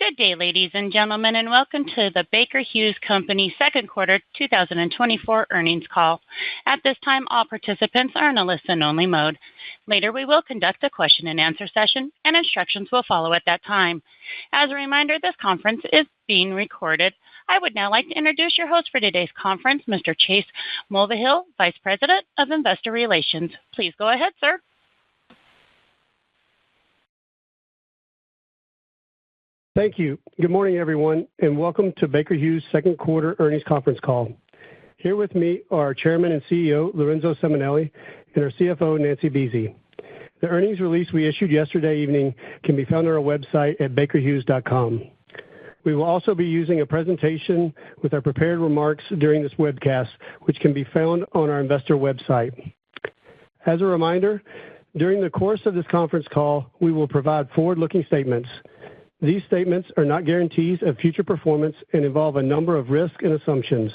Good day, ladies and gentlemen, and welcome to the Baker Hughes Company second quarter 2024 earnings call. At this time, all participants are in a listen-only mode. Later, we will conduct a question-and-answer session, and instructions will follow at that time. As a reminder, this conference is being recorded. I would now like to introduce your host for today's conference, Mr. Chase Mulvehill, Vice President of Investor Relations. Please go ahead, sir. Thank you. Good morning, everyone, and welcome to Baker Hughes' second quarter earnings conference call. Here with me are our Chairman and CEO, Lorenzo Simonelli, and our CFO, Nancy Buese. The earnings release we issued yesterday evening can be found on our website at bakerhughes.com. We will also be using a presentation with our prepared remarks during this webcast, which can be found on our investor website. As a reminder, during the course of this conference call, we will provide forward-looking statements. These statements are not guarantees of future performance and involve a number of risks and assumptions.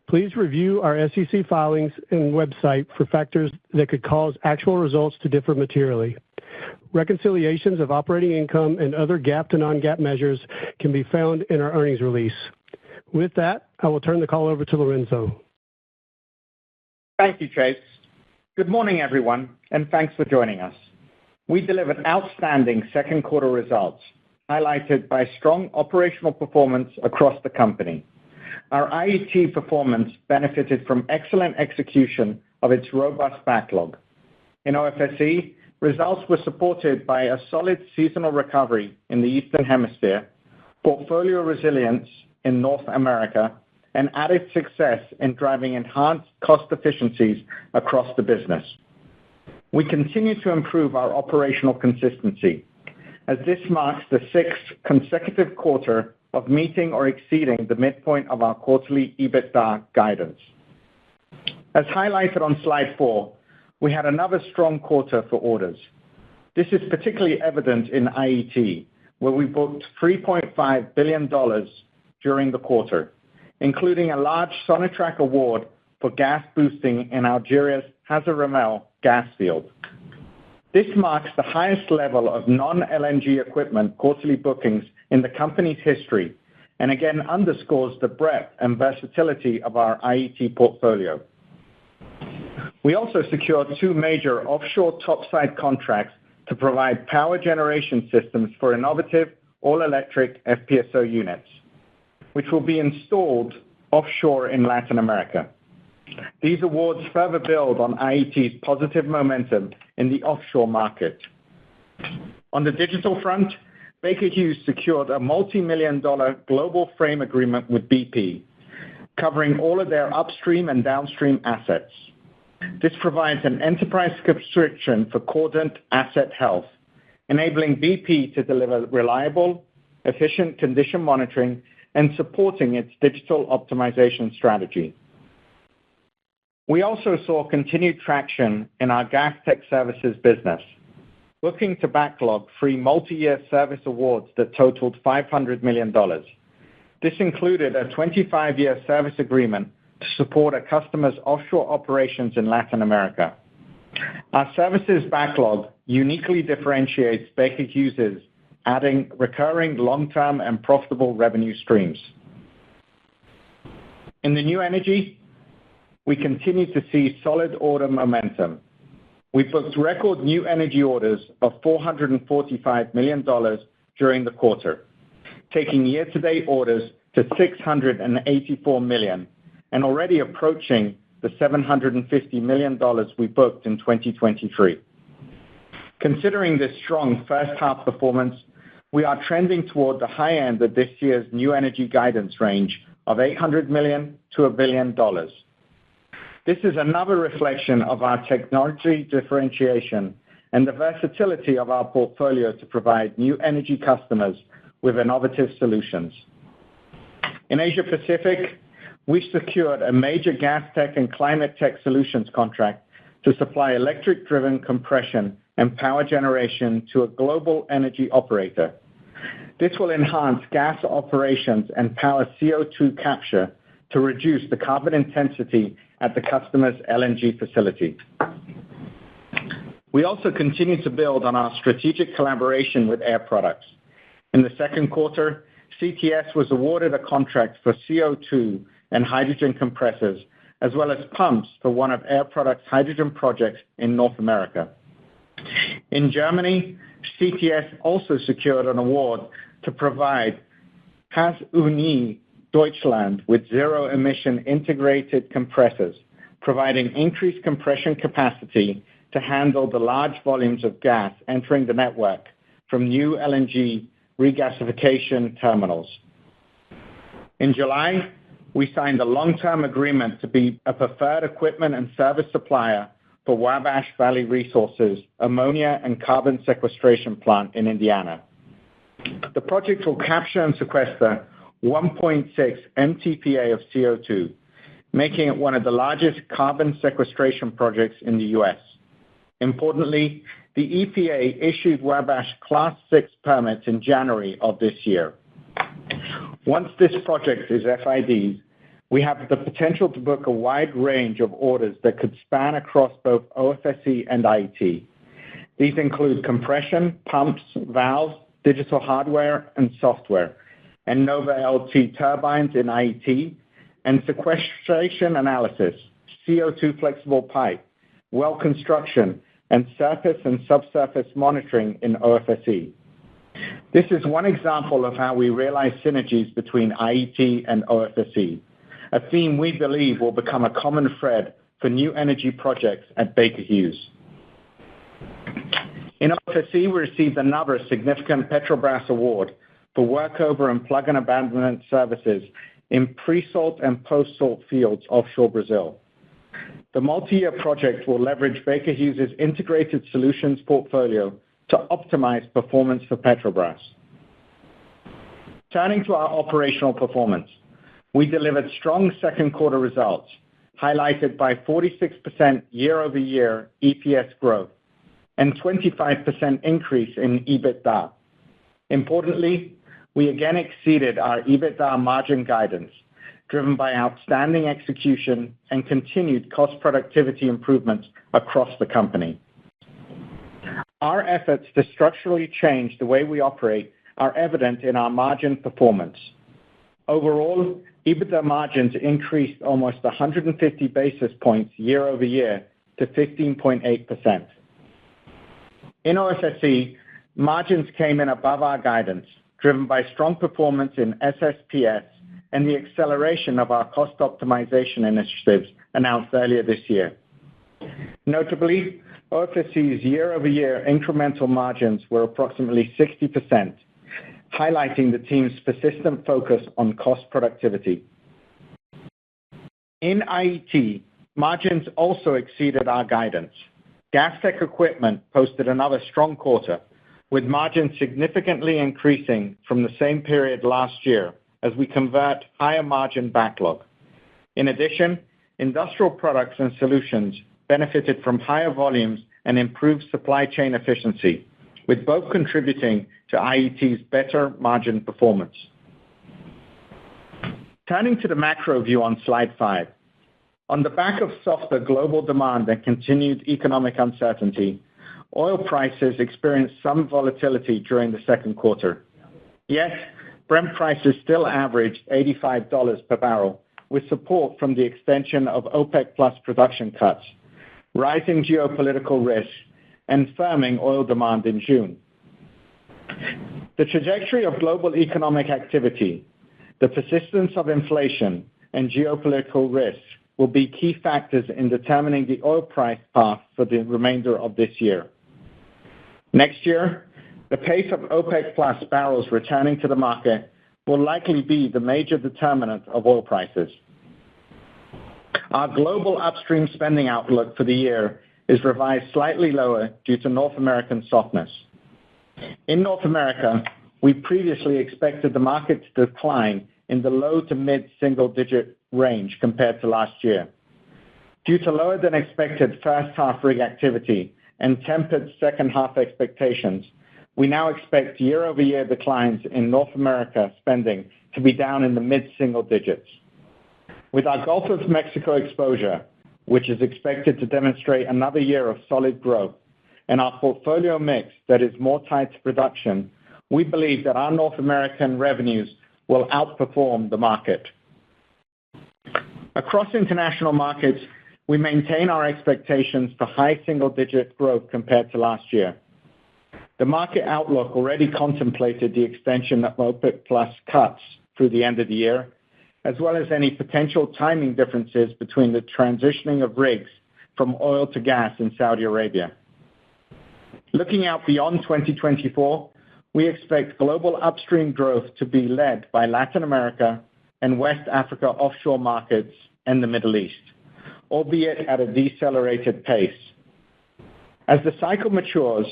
Please review our SEC filings and website for factors that could cause actual results to differ materially. Reconciliations of operating income and other GAAP to non-GAAP measures can be found in our earnings release. With that, I will turn the call over to Lorenzo. Thank you, Chase. Good morning, everyone, and thanks for joining us. We delivered outstanding second quarter results, highlighted by strong operational performance across the company. Our IET performance benefited from excellent execution of its robust backlog. In OFSE, results were supported by a solid seasonal recovery in the Eastern Hemisphere, portfolio resilience in North America, and added success in driving enhanced cost efficiencies across the business. We continue to improve our operational consistency, as this marks the sixth consecutive quarter of meeting or exceeding the midpoint of our quarterly EBITDA guidance. As highlighted on slide 4, we had another strong quarter for orders. This is particularly evident in IET, where we booked $3.5 billion during the quarter, including a large Sonatrach award for gas boosting in Algeria's Hassi R'Mel gas field. This marks the highest level of non-LNG equipment quarterly bookings in the company's history, and again underscores the breadth and versatility of our IET portfolio. We also secured 2 major offshore topside contracts to provide power generation systems for innovative all-electric FPSO units, which will be installed offshore in Latin America. These awards further build on IET's positive momentum in the offshore market. On the digital front, Baker Hughes secured a multi-million-dollar global frame agreement with BP, covering all of their upstream and downstream assets. This provides an enterprise subscription for Cordant Asset Health, enabling BP to deliver reliable, efficient condition monitoring and supporting its digital optimization strategy. We also saw continued traction in our gas tech services business, looking to backlog 3 multi-year service awards that totaled $500 million. This included a 25-year service agreement to support a customer's offshore operations in Latin America. Our services backlog uniquely differentiates Baker Hughes, adding recurring long-term and profitable revenue streams. In the new energy, we continue to see solid order momentum. We booked record new energy orders of $445 million during the quarter, taking year-to-date orders to $684 million, and already approaching the $750 million we booked in 2023. Considering this strong first-half performance, we are trending toward the high end of this year's new energy guidance range of $800 million to $1 billion. This is another reflection of our technology differentiation and the versatility of our portfolio to provide new energy customers with innovative solutions. In Asia Pacific, we secured a major gas tech and climate tech solutions contract to supply electric-driven compression and power generation to a global energy operator. This will enhance gas operations and power CO2 capture to reduce the carbon intensity at the customer's LNG facility. We also continue to build on our strategic collaboration with Air Products, In the second quarter, CTS was awarded a contract for CO2 and hydrogen compressors, as well as pumps for one of Air Products' hydrogen projects in North America. In Germany, CTS also secured an award to provide Has Uni Deutschland with zero-emission integrated compressors, providing increased compression capacity to handle the large volumes of gas entering the network from new LNG regasification terminals. In July, we signed a long-term agreement to be a preferred equipment and service supplier for Wabash Valley Resources' ammonia and carbon sequestration plant in Indiana. The project will capture and sequester 1.6 MTPA of CO2, making it one of the largest carbon sequestration projects in the U.S. Importantly, the EPA issued Wabash Class 6 permits in January of this year. Once this project is FID, we have the potential to book a wide range of orders that could span across both OFSE and IET. These include compression, pumps, valves, digital hardware and software, and Nova LT turbines in IET, and sequestration analysis, CO2 flexible pipe, well construction, and surface and subsurface monitoring in OFSE. This is one example of how we realize synergies between IET and OFSE, a theme we believe will become a common thread for new energy projects at Baker Hughes. In OFSE, we received another significant Petrobras award for workover and plug and abandonment services in pre-salt and post-salt fields offshore Brazil. The multi-year project will leverage Baker Hughes' integrated solutions portfolio to optimize performance for Petrobras. Turning to our operational performance, we delivered strong second quarter results, highlighted by 46% year-over-year EPS growth and 25% increase in EBITDA. Importantly, we again exceeded our EBITDA margin guidance, driven by outstanding execution and continued cost productivity improvements across the company. Our efforts to structurally change the way we operate are evident in our margin performance. Overall, EBITDA margins increased almost 150 basis points year-over-year to 15.8%. In OFSE, margins came in above our guidance, driven by strong performance in SSPS and the acceleration of our cost optimization initiatives announced earlier this year. Notably, OFSE's year-over-year incremental margins were approximately 60%, highlighting the team's persistent focus on cost productivity. In IET, margins also exceeded our guidance. Gas Tech Equipment posted another strong quarter, with margins significantly increasing from the same period last year as we convert higher margin backlog. In addition, Industrial Products and Solutions benefited from higher volumes and improved supply chain efficiency, with both contributing to IET's better margin performance. Turning to the macro view on slide 5. On the back of softer global demand and continued economic uncertainty, oil prices experienced some volatility during the second quarter. Yet, Brent prices still averaged $85 per barrel, with support from the extension of OPEC Plus production cuts, rising geopolitical risks, and firming oil demand in June. The trajectory of global economic activity, the persistence of inflation, and geopolitical risks will be key factors in determining the oil price path for the remainder of this year. Next year, the pace of OPEC Plus barrels returning to the market will likely be the major determinant of oil prices. Our global upstream spending outlook for the year is revised slightly lower due to North American softness. In North America, we previously expected the market to decline in the low to mid-single digit range compared to last year. Due to lower than expected first half rig activity and tempered second half expectations, we now expect year-over-year declines in North America spending to be down in the mid-single digits. With our Gulf of Mexico exposure, which is expected to demonstrate another year of solid growth, and our portfolio mix that is more tied to production, we believe that our North American revenues will outperform the market. Across international markets, we maintain our expectations for high single-digit growth compared to last year. The market outlook already contemplated the extension of OPEC Plus cuts through the end of the year, as well as any potential timing differences between the transitioning of rigs from oil to gas in Saudi Arabia. Looking out beyond 2024, we expect global upstream growth to be led by Latin America and West Africa offshore markets and the Middle East, albeit at a decelerated pace. As the cycle matures,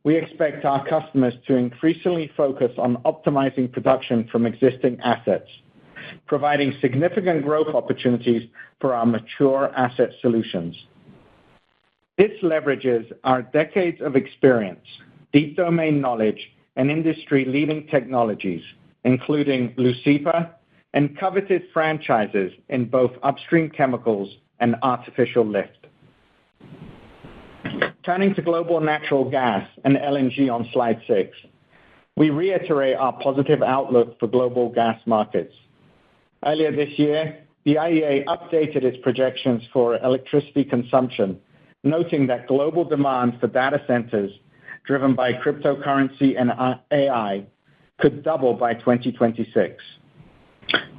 we expect our customers to increasingly focus on optimizing production from existing assets, providing significant growth opportunities for our mature asset solutions. This leverages our decades of experience, deep domain knowledge, and industry-leading technologies, including Lucipa and coveted franchises in both upstream chemicals and artificial lift. Turning to global natural gas and LNG on slide 6, we reiterate our positive outlook for global gas markets. Earlier this year, the IEA updated its projections for electricity consumption, noting that global demand for data centers, driven by cryptocurrency and AI, could double by 2026.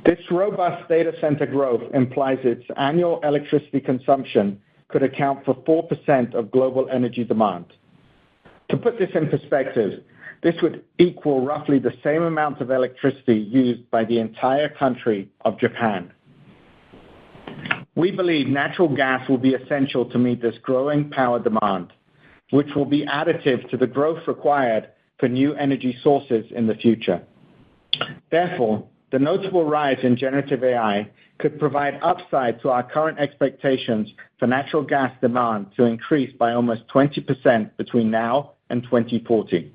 This robust data center growth implies its annual electricity consumption could account for 4% of global energy demand. To put this in perspective, this would equal roughly the same amount of electricity used by the entire country of Japan. We believe natural gas will be essential to meet this growing power demand, which will be additive to the growth required for new energy sources in the future. Therefore, the notable rise in generative AI could provide upside to our current expectations for natural gas demand to increase by almost 20% between now and 2040.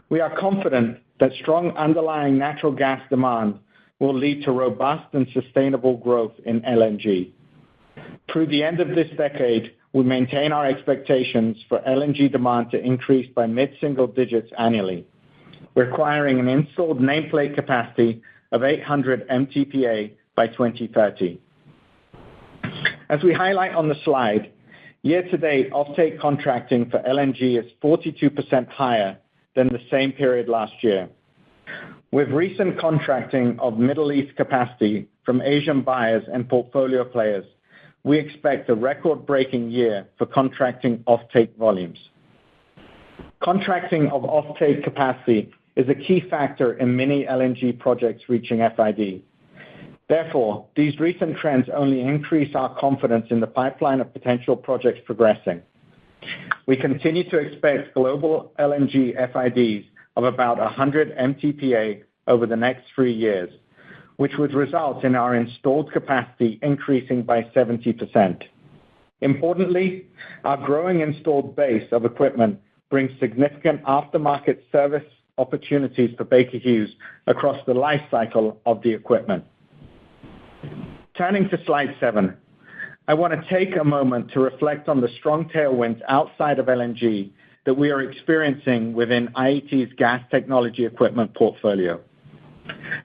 We are confident that strong underlying natural gas demand will lead to robust and sustainable growth in LNG. Through the end of this decade, we maintain our expectations for LNG demand to increase by mid-single digits annually, requiring an installed nameplate capacity of 800 MTPA by 2030. As we highlight on the slide, year-to-date offtake contracting for LNG is 42% higher than the same period last year. With recent contracting of Middle East capacity from Asian buyers and portfolio players, we expect a record-breaking year for contracting offtake volumes. Contracting of offtake capacity is a key factor in many LNG projects reaching FID. Therefore, these recent trends only increase our confidence in the pipeline of potential projects progressing. We continue to expect global LNG FIDs of about 100 MTPA over the next 3 years, which would result in our installed capacity increasing by 70%. Importantly, our growing installed base of equipment brings significant aftermarket service opportunities for Baker Hughes across the life cycle of the equipment. Turning to slide 7, I want to take a moment to reflect on the strong tailwinds outside of LNG that we are experiencing within IET's gas technology equipment portfolio.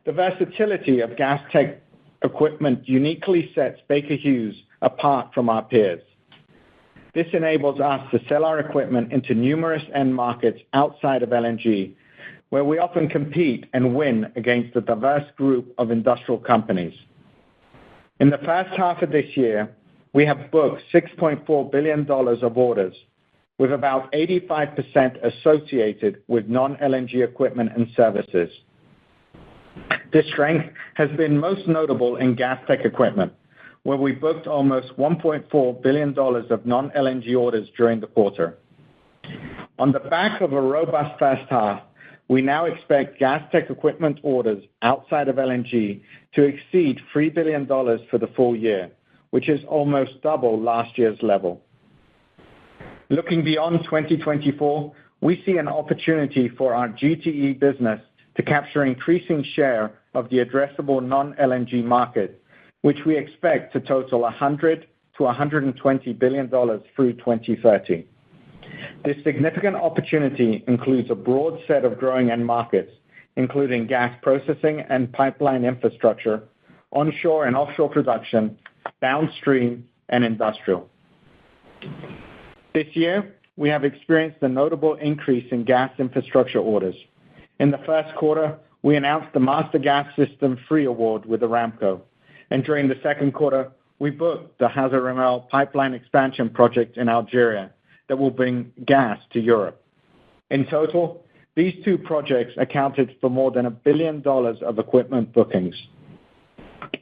The versatility of gas tech equipment uniquely sets Baker Hughes apart from our peers. This enables us to sell our equipment into numerous end markets outside of LNG, where we often compete and win against a diverse group of industrial companies. In the first half of this year, we have booked $6.4 billion of orders, with about 85% associated with non-LNG equipment and services. This strength has been most notable in gas tech equipment, where we booked almost $1.4 billion of non-LNG orders during the quarter. On the back of a robust first half, we now expect gas tech equipment orders outside of LNG to exceed $3 billion for the full year, which is almost double last year's level. Looking beyond 2024, we see an opportunity for our GTE business to capture increasing share of the addressable non-LNG market, which we expect to total $100 to $120 billion through 2030. This significant opportunity includes a broad set of growing end markets, including gas processing and pipeline infrastructure, onshore and offshore production, downstream, and industrial. This year, we have experienced a notable increase in gas infrastructure orders. In the first quarter, we announced the Master Gas System Free Award with Aramco, and during the second quarter, we booked the Hassi R'Mel pipeline expansion project in Algeria that will bring gas to Europe. In total, these two projects accounted for more than $1 billion of equipment bookings.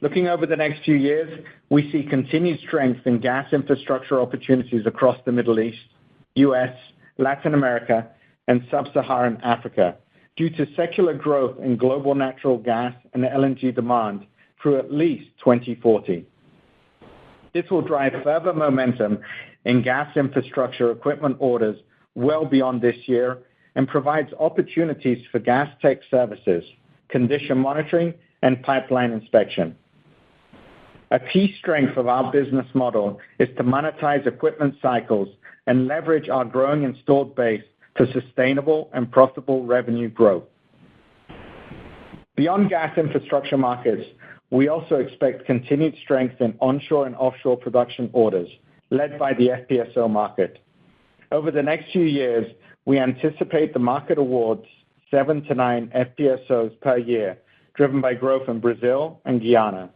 Looking over the next few years, we see continued strength in gas infrastructure opportunities across the Middle East, U.S., Latin America, and Sub-Saharan Africa due to secular growth in global natural gas and LNG demand through at least 2040. This will drive further momentum in gas infrastructure equipment orders well beyond this year and provides opportunities for gas tech services, condition monitoring, and pipeline inspection. A key strength of our business model is to monetize equipment cycles and leverage our growing installed base for sustainable and profitable revenue growth. Beyond gas infrastructure markets, we also expect continued strength in onshore and offshore production orders, led by the FPSO market. Over the next few years, we anticipate the market awards 7 to 9 FPSOs per year, driven by growth in Brazil and Guyana.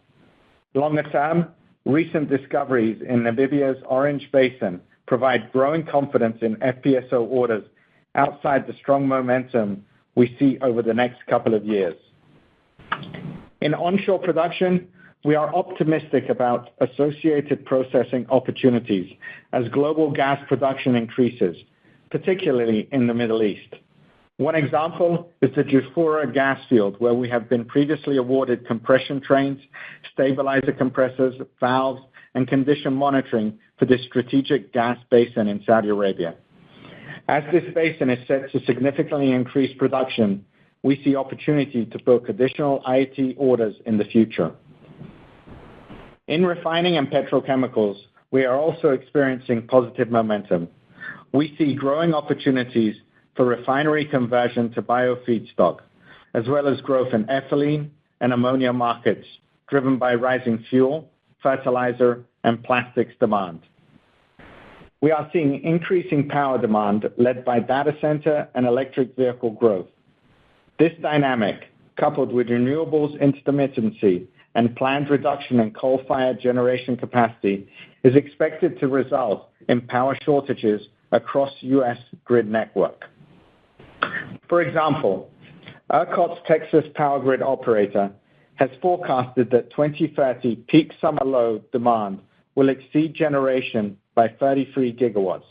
Longer term, recent discoveries in Namibia's Orange Basin provide growing confidence in FPSO orders outside the strong momentum we see over the next couple of years. In onshore production, we are optimistic about associated processing opportunities as global gas production increases, particularly in the Middle East. One example is the Jafurah gas field, where we have been previously awarded compression trains, stabilizer compressors, valves, and condition monitoring for this strategic gas basin in Saudi Arabia. As this basin is set to significantly increase production, we see opportunity to book additional IET orders in the future. In refining and petrochemicals, we are also experiencing positive momentum. We see growing opportunities for refinery conversion to biofeedstock, as well as growth in ethylene and ammonia markets, driven by rising fuel, fertilizer, and plastics demand. We are seeing increasing power demand led by data center and electric vehicle growth. This dynamic, coupled with renewables intermittency and planned reduction in coal-fired generation capacity, is expected to result in power shortages across U.S. grid network. For example, ERCOT's Texas Power Grid Operator has forecasted that 2030 peak summer load demand will exceed generation by 33 gigawatts.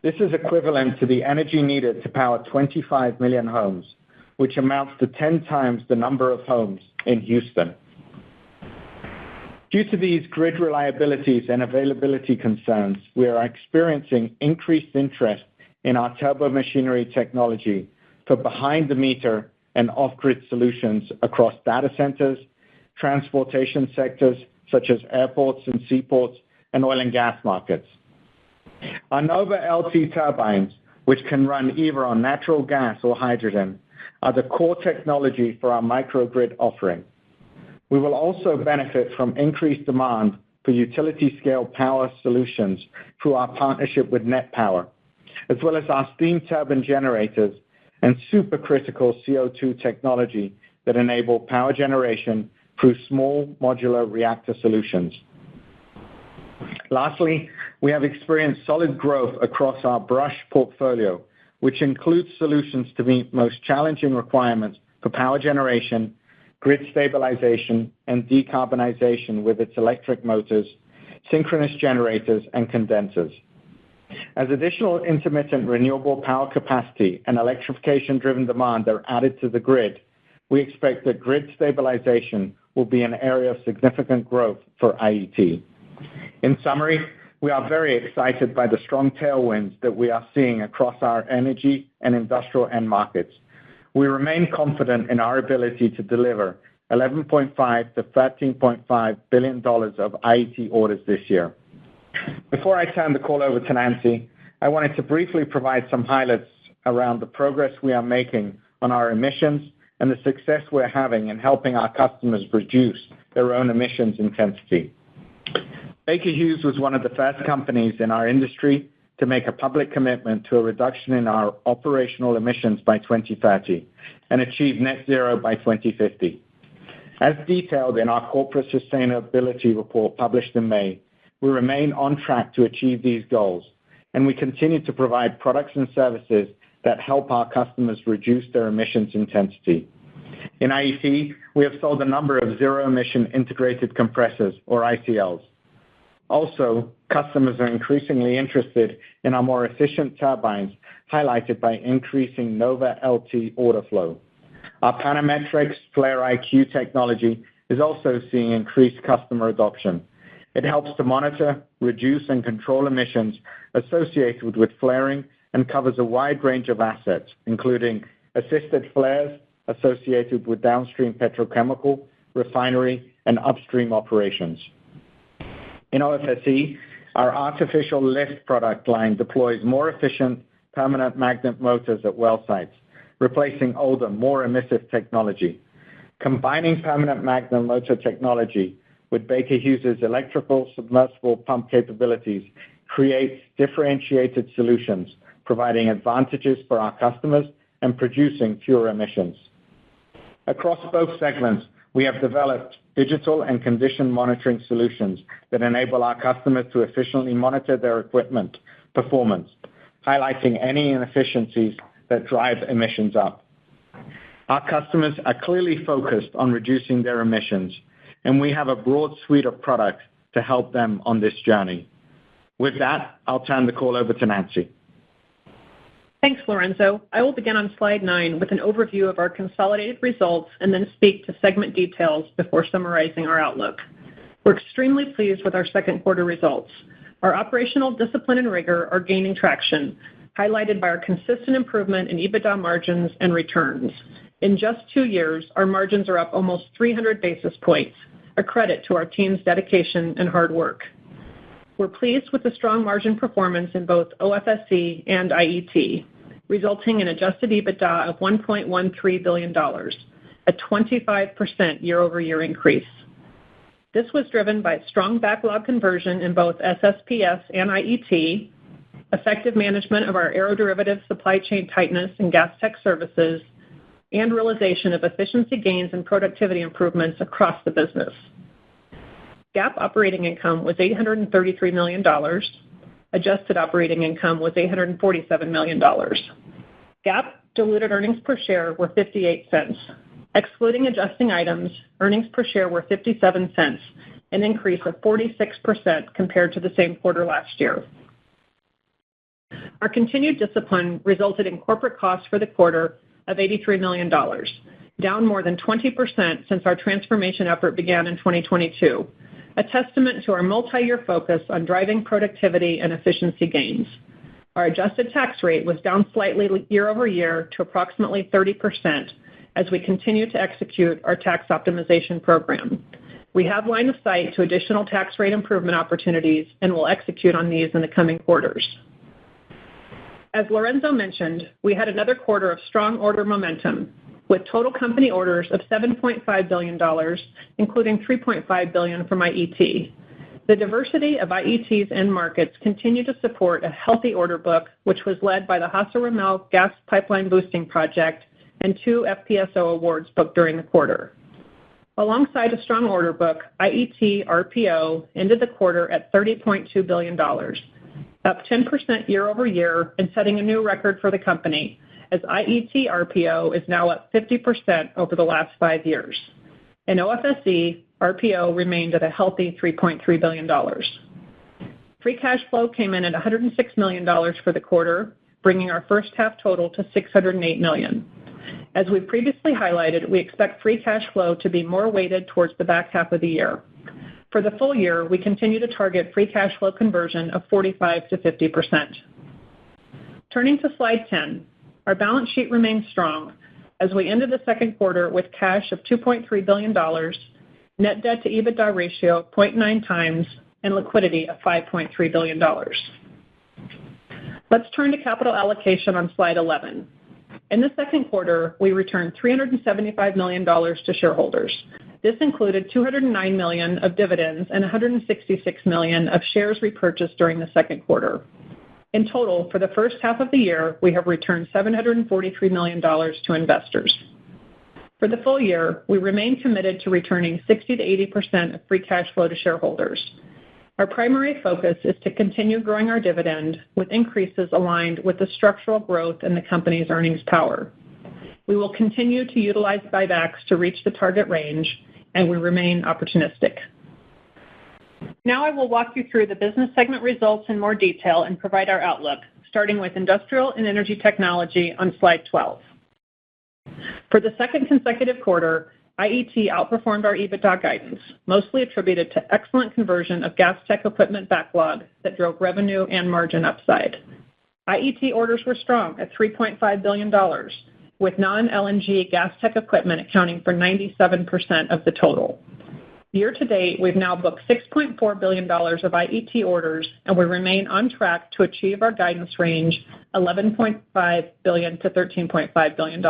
This is equivalent to the energy needed to power 25 million homes, which amounts to 10 times the number of homes in Houston. Due to these grid reliabilities and availability concerns, we are experiencing increased interest in our turbomachinery technology for behind-the-meter and off-grid solutions across data centers, transportation sectors such as airports and seaports, and oil and gas markets. Our Nova LT turbines, which can run either on natural gas or hydrogen, are the core technology for our microgrid offering. We will also benefit from increased demand for utility-scale power solutions through our partnership with NET Power, as well as our steam turbine generators and supercritical CO2 technology that enable power generation through small modular reactor solutions. Lastly, we have experienced solid growth across our brush portfolio, which includes solutions to meet most challenging requirements for power generation, grid stabilization, and decarbonization with its electric motors, synchronous generators, and condensers. As additional intermittent renewable power capacity and electrification-driven demand are added to the grid, we expect that grid stabilization will be an area of significant growth for IET. In summary, we are very excited by the strong tailwinds that we are seeing across our energy and industrial end markets. We remain confident in our ability to deliver $11.5 to $13.5 billion of IET orders this year. Before I turn the call over to Nancy, I wanted to briefly provide some highlights around the progress we are making on our emissions and the success we're having in helping our customers reduce their own emissions intensity. Baker Hughes was one of the first companies in our industry to make a public commitment to a reduction in our operational emissions by 2030 and achieve net zero by 2050. As detailed in our corporate sustainability report published in May, we remain on track to achieve these goals, and we continue to provide products and services that help our customers reduce their emissions intensity. In IET, we have sold a number of zero-emission integrated compressors, or ICLs. Also, customers are increasingly interested in our more efficient turbines, highlighted by increasing Nova LT order flow. Our Panametrics Flare IQ technology is also seeing increased customer adoption. It helps to monitor, reduce, and control emissions associated with flaring and covers a wide range of assets, including assisted flares associated with downstream petrochemical, refinery, and upstream operations. In OFSE, our artificial lift product line deploys more efficient permanent magnet motors at well sites, replacing older, more emissive technology. Combining permanent magnet motor technology with Baker Hughes' electrical submersible pump capabilities creates differentiated solutions, providing advantages for our customers and producing fewer emissions. Across both segments, we have developed digital and condition monitoring solutions that enable our customers to efficiently monitor their equipment performance, highlighting any inefficiencies that drive emissions up. Our customers are clearly focused on reducing their emissions, and we have a broad suite of products to help them on this journey. With that, I'll turn the call over to Nancy. Thanks, Lorenzo. I will begin on slide 9 with an overview of our consolidated results and then speak to segment details before summarizing our outlook. We're extremely pleased with our second quarter results. Our operational discipline and rigor are gaining traction, highlighted by our consistent improvement in EBITDA margins and returns. In just 2 years, our margins are up almost 300 basis points, a credit to our team's dedication and hard work. We're pleased with the strong margin performance in both OFSE and IET, resulting in adjusted EBITDA of $1.13 billion, a 25% year-over-year increase. This was driven by strong backlog conversion in both SSPS and IET, effective management of our aeroderivative supply chain tightness and gas tech services, and realization of efficiency gains and productivity improvements across the business. GAAP operating income was $833 million. Adjusted operating income was $847 million. GAAP diluted earnings per share were 58 cents. Excluding adjusting items, earnings per share were 57 cents, an increase of 46% compared to the same quarter last year. Our continued discipline resulted in corporate costs for the quarter of $83 million, down more than 20% since our transformation effort began in 2022, a testament to our multi-year focus on driving productivity and efficiency gains. Our adjusted tax rate was down slightly year-over-year to approximately 30% as we continue to execute our tax optimization program. We have line of sight to additional tax rate improvement opportunities and will execute on these in the coming quarters. As Lorenzo mentioned, we had another quarter of strong order momentum, with total company orders of $7.5 billion, including $3.5 billion from IET. The diversity of IET's end markets continue to support a healthy order book, which was led by the Hassi R'Mel gas pipeline boosting project and 2 FPSO awards booked during the quarter. Alongside a strong order book, IET RPO ended the quarter at $30.2 billion, up 10% year-over-year and setting a new record for the company, as IET RPO is now up 50% over the last 5 years. In OFSE, RPO remained at a healthy $3.3 billion. Free cash flow came in at $106 million for the quarter, bringing our first half total to $608 million. As we previously highlighted, we expect free cash flow to be more weighted towards the back half of the year. For the full year, we continue to target free cash flow conversion of 45 to 50%. Turning to slide 10, our balance sheet remains strong as we ended the second quarter with cash of $2.3 billion, net debt to EBITDA ratio of 0.9 times, and liquidity of $5.3 billion. Let's turn to capital allocation on slide 11. In the second quarter, we returned $375 million to shareholders. This included $209 million of dividends and $166 million of shares repurchased during the second quarter. In total, for the first half of the year, we have returned $743 million to investors. For the full year, we remain committed to returning 60 to 80% of free cash flow to shareholders. Our primary focus is to continue growing our dividend with increases aligned with the structural growth in the company's earnings power. We will continue to utilize buybacks to reach the target range, and we remain opportunistic. Now I will walk you through the business segment results in more detail and provide our outlook, starting with Industrial and Energy Technology on slide 12. For the second consecutive quarter, IET outperformed our EBITDA guidance, mostly attributed to excellent conversion of gas tech equipment backlog that drove revenue and margin upside. IET orders were strong at $3.5 billion, with non-LNG gas tech equipment accounting for 97% of the total. Year to date, we've now booked $6.4 billion of IET orders, and we remain on track to achieve our guidance range $11.5 billion to $13.5 billion.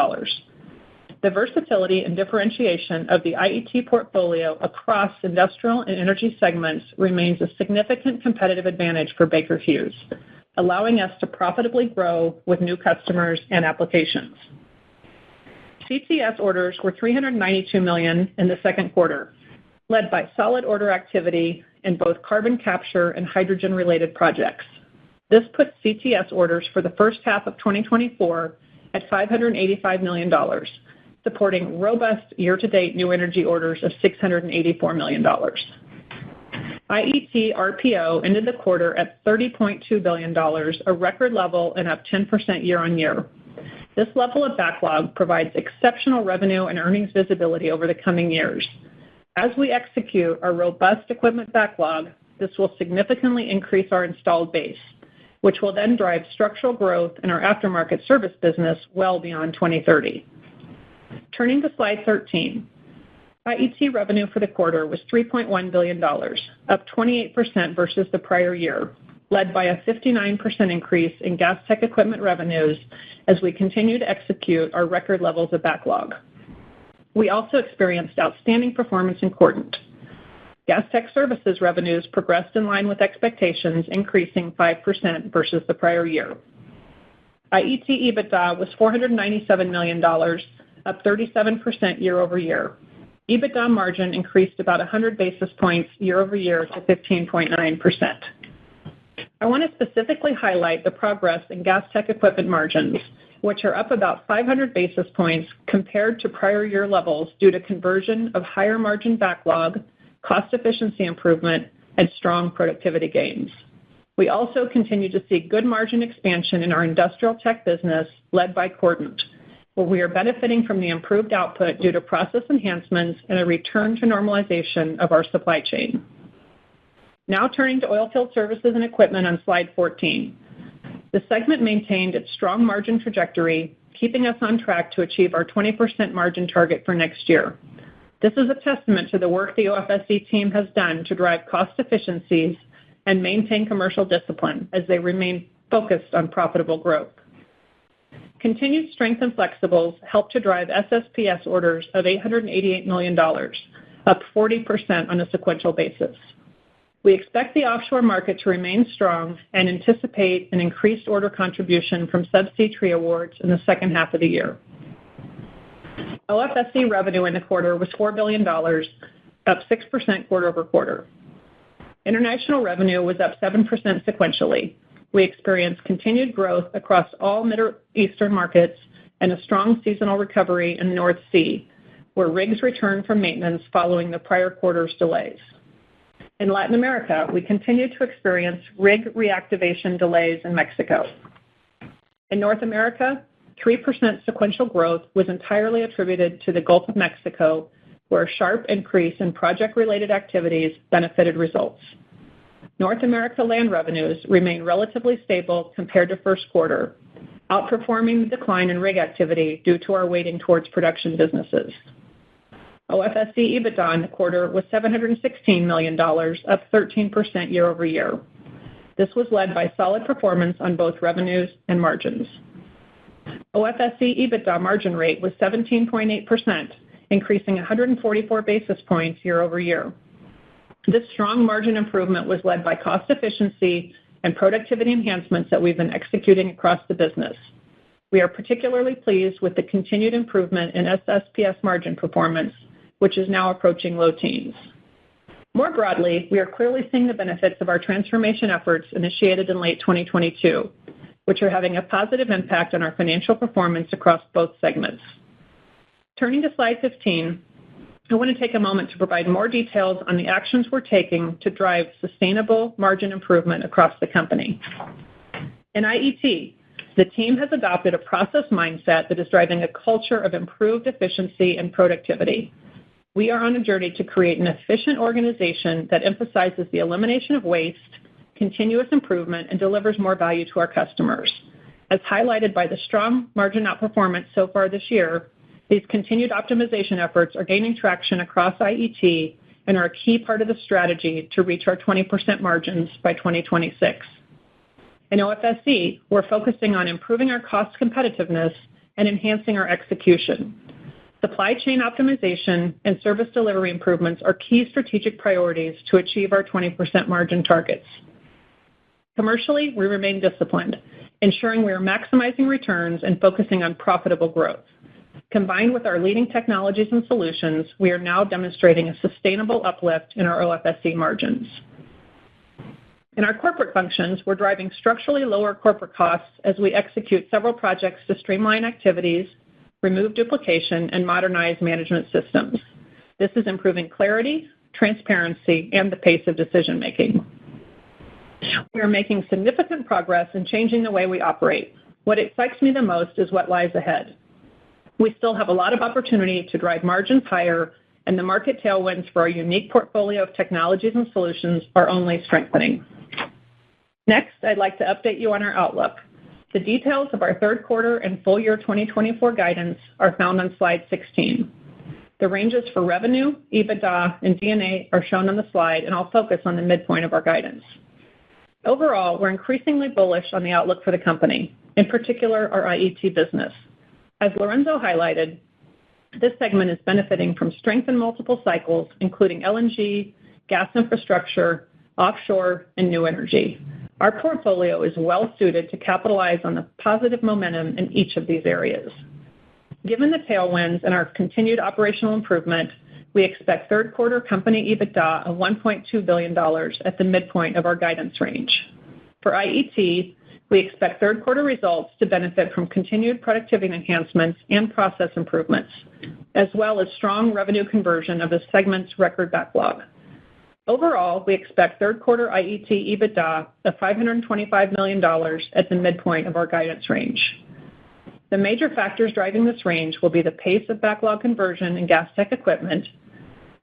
The versatility and differentiation of the IET portfolio across industrial and energy segments remains a significant competitive advantage for Baker Hughes, allowing us to profitably grow with new customers and applications. CTS orders were $392 million in the second quarter, led by solid order activity in both carbon capture and hydrogen-related projects. This puts CTS orders for the first half of 2024 at $585 million, supporting robust year-to-date new energy orders of $684 million. IET RPO ended the quarter at $30.2 billion, a record level and up 10% year-on-year. This level of backlog provides exceptional revenue and earnings visibility over the coming years. As we execute our robust equipment backlog, this will significantly increase our installed base, which will then drive structural growth in our aftermarket service business well beyond 2030. Turning to slide 13. IET revenue for the quarter was $3.1 billion, up 28% versus the prior year, led by a 59% increase in gas tech equipment revenues as we continue to execute our record levels of backlog. We also experienced outstanding performance in Cordant. Gas tech services revenues progressed in line with expectations, increasing 5% versus the prior year. IET EBITDA was $497 million, up 37% year-over-year. EBITDA margin increased about 100 basis points year-over-year to 15.9%. I want to specifically highlight the progress in gas tech equipment margins, which are up about 500 basis points compared to prior year levels due to conversion of higher margin backlog, cost efficiency improvement, and strong productivity gains. We also continue to see good margin expansion in our industrial tech business, led by Cordant, where we are benefiting from the improved output due to process enhancements and a return to normalization of our supply chain. Now turning to oilfield services and equipment on slide 14. The segment maintained its strong margin trajectory, keeping us on track to achieve our 20% margin target for next year. This is a testament to the work the OFSE team has done to drive cost efficiencies and maintain commercial discipline as they remain focused on profitable growth. Continued strength in flexibles helped to drive SSPS orders of $888 million, up 40% on a sequential basis. We expect the offshore market to remain strong and anticipate an increased order contribution from subsea tree awards in the second half of the year. OFSE revenue in the quarter was $4 billion, up 6% quarter-over-quarter. International revenue was up 7% sequentially. We experienced continued growth across all Middle Eastern markets and a strong seasonal recovery in the North Sea, where rigs returned from maintenance following the prior quarter's delays. In Latin America, we continue to experience rig reactivation delays in Mexico. In North America, 3% sequential growth was entirely attributed to the Gulf of Mexico, where a sharp increase in project-related activities benefited results. North America land revenues remain relatively stable compared to first quarter, outperforming the decline in rig activity due to our weighting towards production businesses. OFSE EBITDA in the quarter was $716 million, up 13% year-over-year. This was led by solid performance on both revenues and margins. OFSE EBITDA margin rate was 17.8%, increasing 144 basis points year-over-year. This strong margin improvement was led by cost efficiency and productivity enhancements that we've been executing across the business. We are particularly pleased with the continued improvement in SSPS margin performance, which is now approaching low teens. More broadly, we are clearly seeing the benefits of our transformation efforts initiated in late 2022, which are having a positive impact on our financial performance across both segments. Turning to slide 15, I want to take a moment to provide more details on the actions we're taking to drive sustainable margin improvement across the company. In IET, the team has adopted a process mindset that is driving a culture of improved efficiency and productivity. We are on a journey to create an efficient organization that emphasizes the elimination of waste, continuous improvement, and delivers more value to our customers. As highlighted by the strong margin outperformance so far this year, these continued optimization efforts are gaining traction across IET and are a key part of the strategy to reach our 20% margins by 2026. In OFSE, we're focusing on improving our cost competitiveness and enhancing our execution. Supply chain optimization and service delivery improvements are key strategic priorities to achieve our 20% margin targets. Commercially, we remain disciplined, ensuring we are maximizing returns and focusing on profitable growth. Combined with our leading technologies and solutions, we are now demonstrating a sustainable uplift in our OFSE margins. In our corporate functions, we're driving structurally lower corporate costs as we execute several projects to streamline activities, remove duplication, and modernize management systems. This is improving clarity, transparency, and the pace of decision-making. We are making significant progress in changing the way we operate. What excites me the most is what lies ahead. We still have a lot of opportunity to drive margins higher, and the market tailwinds for our unique portfolio of technologies and solutions are only strengthening. Next, I'd like to update you on our outlook. The details of our third quarter and full year 2024 guidance are found on slide 16. The ranges for revenue, EBITDA, and D&A are shown on the slide, and I'll focus on the midpoint of our guidance. Overall, we're increasingly bullish on the outlook for the company, in particular our IET business. As Lorenzo highlighted, this segment is benefiting from strength in multiple cycles, including LNG, gas infrastructure, offshore, and new energy. Our portfolio is well-suited to capitalize on the positive momentum in each of these areas. Given the tailwinds and our continued operational improvement, we expect third quarter company EBITDA of $1.2 billion at the midpoint of our guidance range. For IET, we expect third quarter results to benefit from continued productivity enhancements and process improvements, as well as strong revenue conversion of the segment's record backlog. Overall, we expect third quarter IET EBITDA of $525 million at the midpoint of our guidance range. The major factors driving this range will be the pace of backlog conversion in gas tech equipment,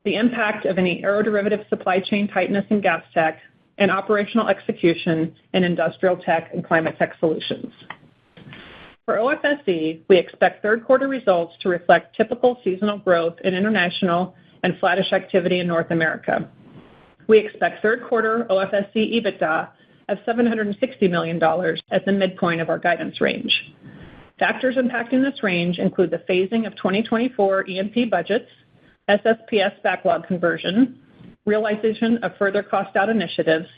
the impact of any aeroderivative supply chain tightness in gas tech, and operational execution in industrial tech and climate tech solutions. For OFSE, we expect third quarter results to reflect typical seasonal growth in international and flattish activity in North America. We expect third quarter OFSE EBITDA of $760 million at the midpoint of our guidance range. Factors impacting this range include the phasing of 2024 E&P budgets, SSPS backlog conversion, realization of further cost-out initiatives,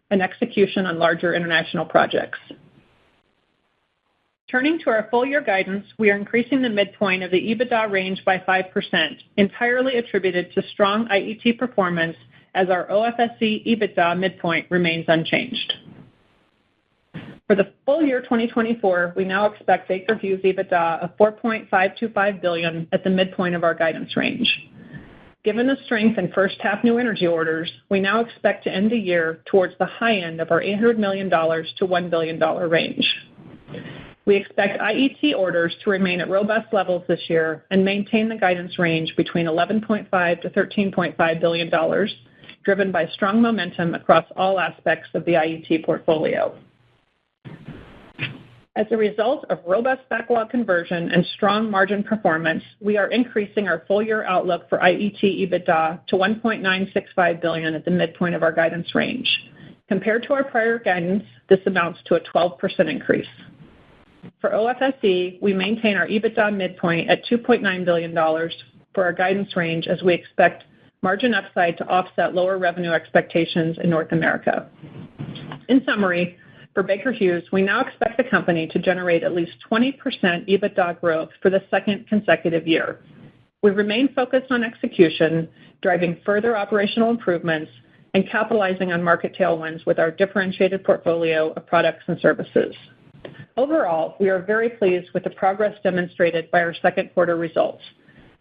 and execution on larger international projects. Turning to our full-year guidance, we are increasing the midpoint of the EBITDA range by 5%, entirely attributed to strong IET performance, as our OFSE EBITDA midpoint remains unchanged. For the full year 2024, we now expect Baker Hughes EBITDA of $4.525 billion at the midpoint of our guidance range. Given the strength in first-half new energy orders, we now expect to end the year towards the high end of our $800 million to $1 billion range. We expect IET orders to remain at robust levels this year and maintain the guidance range between $11.5 to $13.5 billion, driven by strong momentum across all aspects of the IET portfolio. As a result of robust backlog conversion and strong margin performance, we are increasing our full-year outlook for IET EBITDA to $1.965 billion at the midpoint of our guidance range. Compared to our prior guidance, this amounts to a 12% increase. For OFSE, we maintain our EBITDA midpoint at $2.9 billion for our guidance range as we expect margin upside to offset lower revenue expectations in North America. In summary, for Baker Hughes, we now expect the company to generate at least 20% EBITDA growth for the second consecutive year. We remain focused on execution, driving further operational improvements, and capitalizing on market tailwinds with our differentiated portfolio of products and services. Overall, we are very pleased with the progress demonstrated by our second quarter results.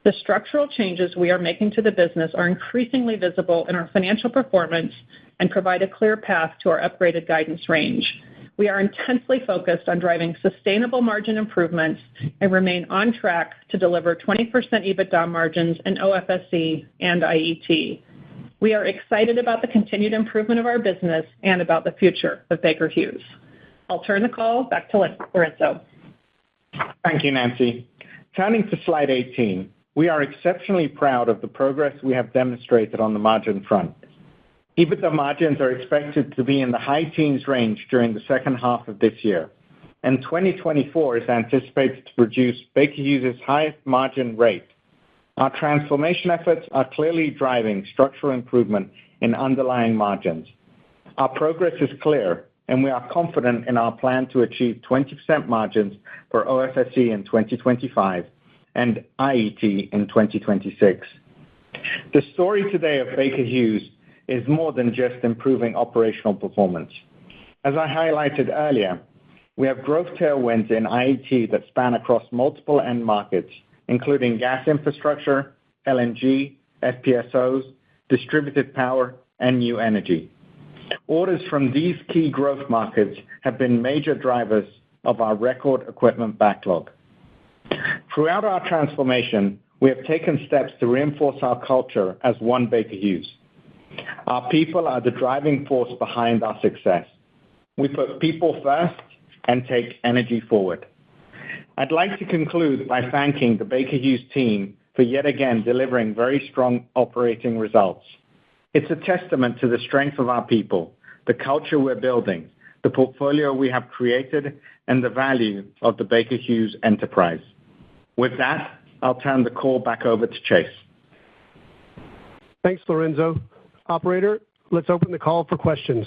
The structural changes we are making to the business are increasingly visible in our financial performance and provide a clear path to our upgraded guidance range. We are intensely focused on driving sustainable margin improvements and remain on track to deliver 20% EBITDA margins in OFSE and IET. We are excited about the continued improvement of our business and about the future of Baker Hughes. I'll turn the call back to Lorenzo. Thank you, Nancy. Turning to slide 18, we are exceptionally proud of the progress we have demonstrated on the margin front. EBITDA margins are expected to be in the high teens range during the second half of this year, and 2024 is anticipated to produce Baker Hughes' highest margin rate. Our transformation efforts are clearly driving structural improvement in underlying margins. Our progress is clear, and we are confident in our plan to achieve 20% margins for OFSE in 2025 and IET in 2026. The story today of Baker Hughes is more than just improving operational performance. As I highlighted earlier, we have growth tailwinds in IET that span across multiple end markets, including gas infrastructure, LNG, FPSOs, distributed power, and new energy. Orders from these key growth markets have been major drivers of our record equipment backlog. Throughout our transformation, we have taken steps to reinforce our culture as one Baker Hughes. Our people are the driving force behind our success. We put people first and take energy forward. I'd like to conclude by thanking the Baker Hughes team for yet again delivering very strong operating results. It's a testament to the strength of our people, the culture we're building, the portfolio we have created, and the value of the Baker Hughes enterprise. With that, I'll turn the call back over to Chase. Thanks, Lorenzo. Operator, let's open the call for questions.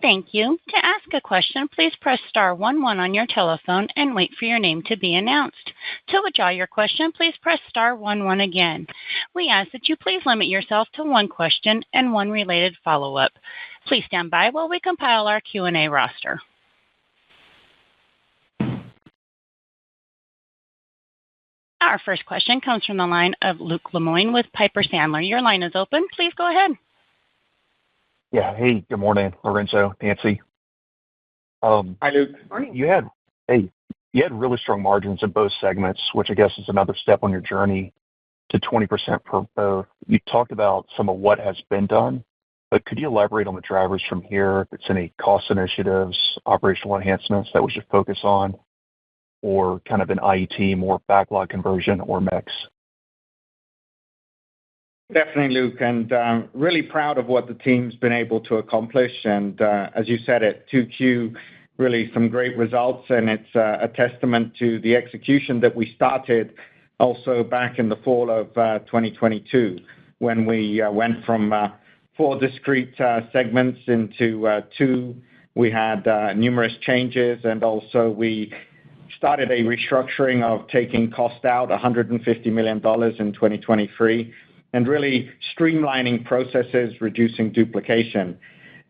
Thank you. To ask a question, please press star 11 on your telephone and wait for your name to be announced. To withdraw your question, please press star 11 again. We ask that you please limit yourself to one question and one related follow-up. Please stand by while we compile our Q&A roster. Our first question comes from the line of Luke Lemoine with Piper Sandler. Your line is open. Please go ahead. Yeah. Hey, good morning, Lorenzo, Nancy. Hi, Luke. Morning. You had really strong margins in both segments, which I guess is another step on your journey to 20% for both. You talked about some of what has been done, but could you elaborate on the drivers from here? If it's any cost initiatives, operational enhancements that we should focus on, or kind of an IET, more backlog conversion or mix? Definitely, Luke, and really proud of what the team's been able to accomplish. And as you said, at 2Q, really some great results, and it's a testament to the execution that we started also back in the fall of 2022, when we went from 4 discrete segments into 2. We had numerous changes, and also we started a restructuring of taking cost out, $150 million in 2023, and really streamlining processes, reducing duplication.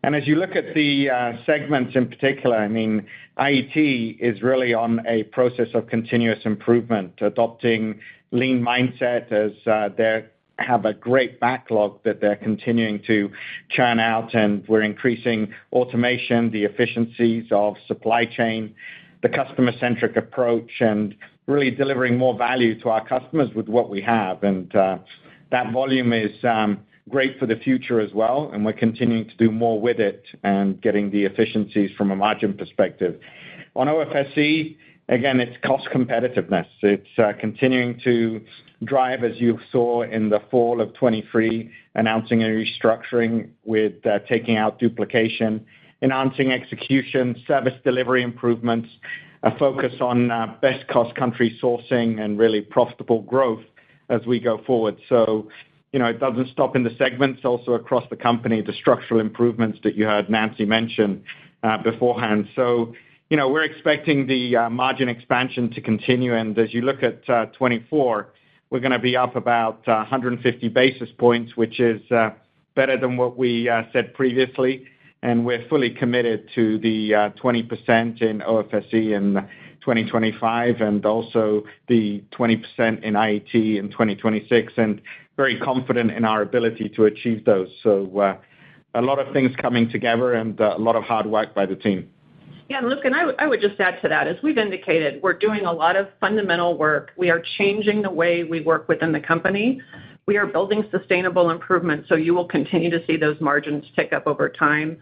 And as you look at the segments in particular, I mean, IET is really on a process of continuous improvement, adopting lean mindset as they have a great backlog that they're continuing to churn out, and we're increasing automation, the efficiencies of supply chain, the customer-centric approach, and really delivering more value to our customers with what we have. And that volume is great for the future as well, and we're continuing to do more with it and getting the efficiencies from a margin perspective. On OFSE, again, it's cost competitiveness. It's continuing to drive, as you saw in the fall of 23, announcing a restructuring with taking out duplication, enhancing execution, service delivery improvements, a focus on best cost country sourcing and really profitable growth as we go forward. So, it doesn't stop in the segments, also across the company, the structural improvements that you heard Nancy mention beforehand. So, we're expecting the margin expansion to continue. And as you look at 24, we're going to be up about 150 basis points, which is better than what we said previously. And we're fully committed to the 20% in OFSE in 2025 and also the 20% in IET in 2026, and very confident in our ability to achieve those. So a lot of things coming together and a lot of hard work by the team. Yeah, and Luke, and I would just add to that, as we've indicated, we're doing a lot of fundamental work. We are changing the way we work within the company. We are building sustainable improvements, so you will continue to see those margins tick up over time.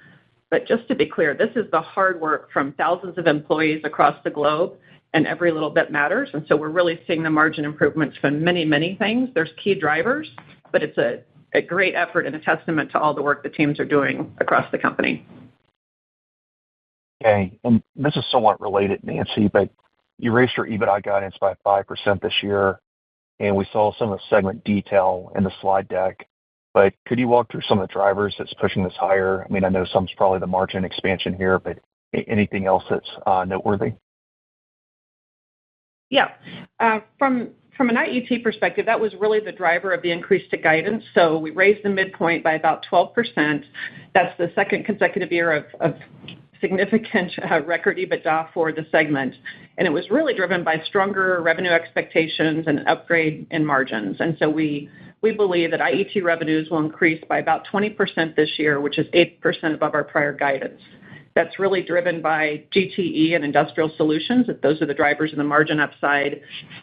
But just to be clear, this is the hard work from thousands of employees across the globe, and every little bit matters. And so we're really seeing the margin improvements from many, many things. There's key drivers, but it's a great effort and a testament to all the work the teams are doing across the company. Okay, and this is somewhat related, Nancy, but you raised your EBITDA guidance by 5% this year, and we saw some of the segment detail in the slide deck. But could you walk through some of the drivers that's pushing this higher? I mean, I know some's probably the margin expansion here, but anything else that's noteworthy? Yeah. From an IET perspective, that was really the driver of the increase to guidance. So we raised the midpoint by about 12%. That's the second consecutive year of significant record EBITDA for the segment. And it was really driven by stronger revenue expectations and an upgrade in margins. And so we believe that IET revenues will increase by about 20% this year, which is 8% above our prior guidance. That's really driven by GTE and Industrial Solutions. Those are the drivers in the margin upside.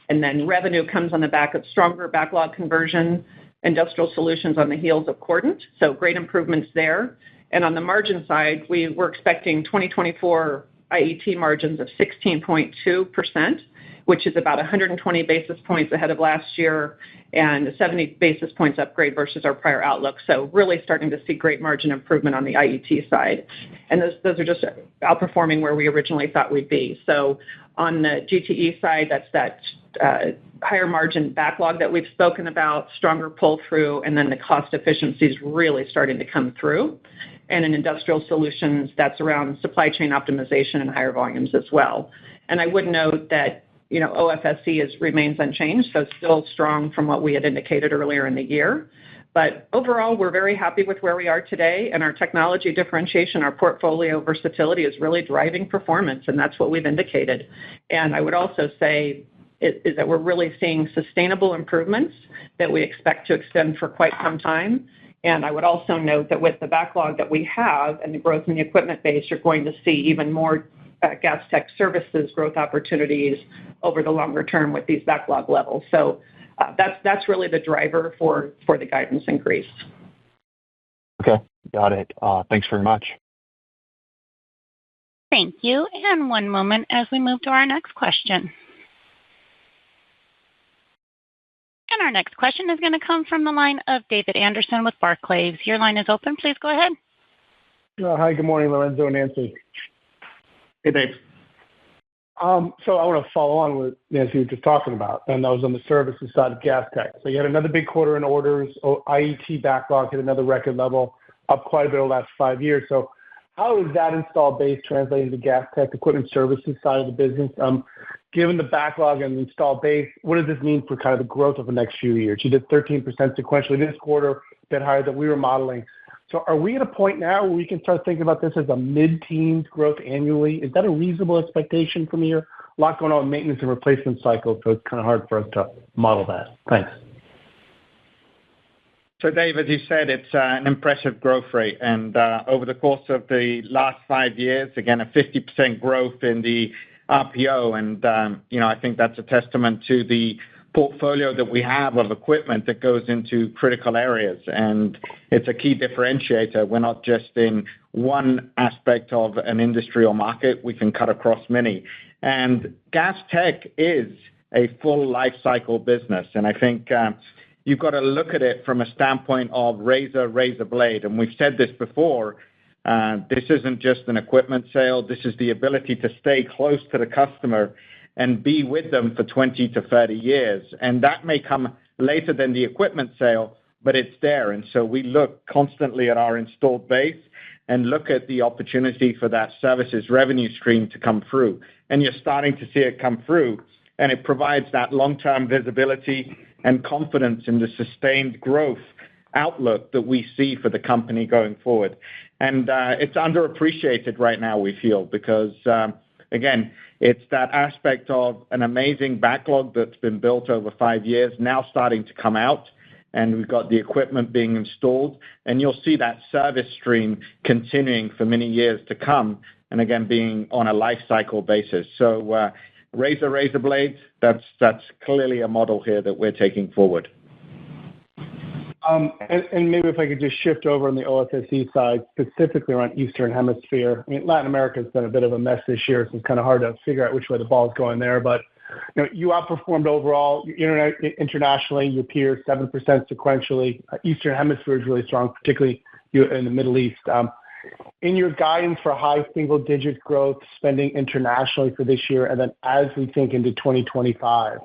And then revenue comes on the back of stronger backlog conversion, Industrial Solutions on the heels of Cordant. So great improvements there. And on the margin side, we were expecting 2024 IET margins of 16.2%, which is about 120 basis points ahead of last year and a 70 basis points upgrade versus our prior outlook. So really starting to see great margin improvement on the IET side. And those are just outperforming where we originally thought we'd be. So on the GTE side, that's that higher margin backlog that we've spoken about, stronger pull-through, and then the cost efficiencies really starting to come through. And in Industrial Solutions, that's around supply chain optimization and higher volumes as well. And I would note that OFSE remains unchanged, so still strong from what we had indicated earlier in the year. But overall, we're very happy with where we are today, and our technology differentiation, our portfolio versatility is really driving performance, and that's what we've indicated. And I would also say is that we're really seeing sustainable improvements that we expect to extend for quite some time. And I would also note that with the backlog that we have and the growth in the equipment base, you're going to see even more gas tech services growth opportunities over the longer term with these backlog levels. So that's really the driver for the guidance increase. Okay, got it. Thanks very much. Thank you. And one moment as we move to our next question. And our next question is going to come from the line of David Anderson with Barclays. Your line is open. Please go ahead. Hi, good morning, Lorenzo and Nancy. Hey, Dave. So I want to follow on with Nancy was just talking about, and that was on the services side of gas tech. So you had another big quarter in orders. IET backlog hit another record level, up quite a bit over the last 5 years. So how is that installed base translating to gas tech equipment services side of the business? Given the backlog and the installed base, what does this mean for kind of the growth of the next few years? You did 13% sequentially this quarter, a bit higher than we were modeling. So are we at a point now where we can start thinking about this as a mid-teens growth annually? Is that a reasonable expectation from here? A lot going on with maintenance and replacement cycles, so it's kind of hard for us to model that. Thanks. So, Dave, as you said, it's an impressive growth rate. And over the course of the last 5 years, again, a 50% growth in the RPO. And, I think that's a testament to the portfolio that we have of equipment that goes into critical areas, and it's a key differentiator. We're not just in one aspect of an industry or market. We can cut across many. And Gas Tech is a full life cycle business, and I think you've got to look at it from a standpoint of razor blade. And we've said this before, this isn't just an equipment sale. This is the ability to stay close to the customer and be with them for 20 to 30 years. And that may come later than the equipment sale, but it's there. And so we look constantly at our installed base and look at the opportunity for that services revenue stream to come through. And you're starting to see it come through, and it provides that long-term visibility and confidence in the sustained growth outlook that we see for the company going forward. And it's underappreciated right now, we feel, because, again, it's that aspect of an amazing backlog that's been built over 5 years now starting to come out, and we've got the equipment being installed, and you'll see that service stream continuing for many years to come, and again, being on a life cycle basis. So razor blades, that's clearly a model here that we're taking forward. And maybe if I could just shift over on the OFSE side, specifically around Eastern Hemisphere. I mean, Latin America has been a bit of a mess this year, so it's kind of hard to figure out which way the ball is going there. But you outperformed overall internationally. Your peers 7% sequentially. Eastern Hemisphere is really strong, particularly in the Middle East. In your guidance for high single-digit growth spending internationally for this year, and then as we think into 2025.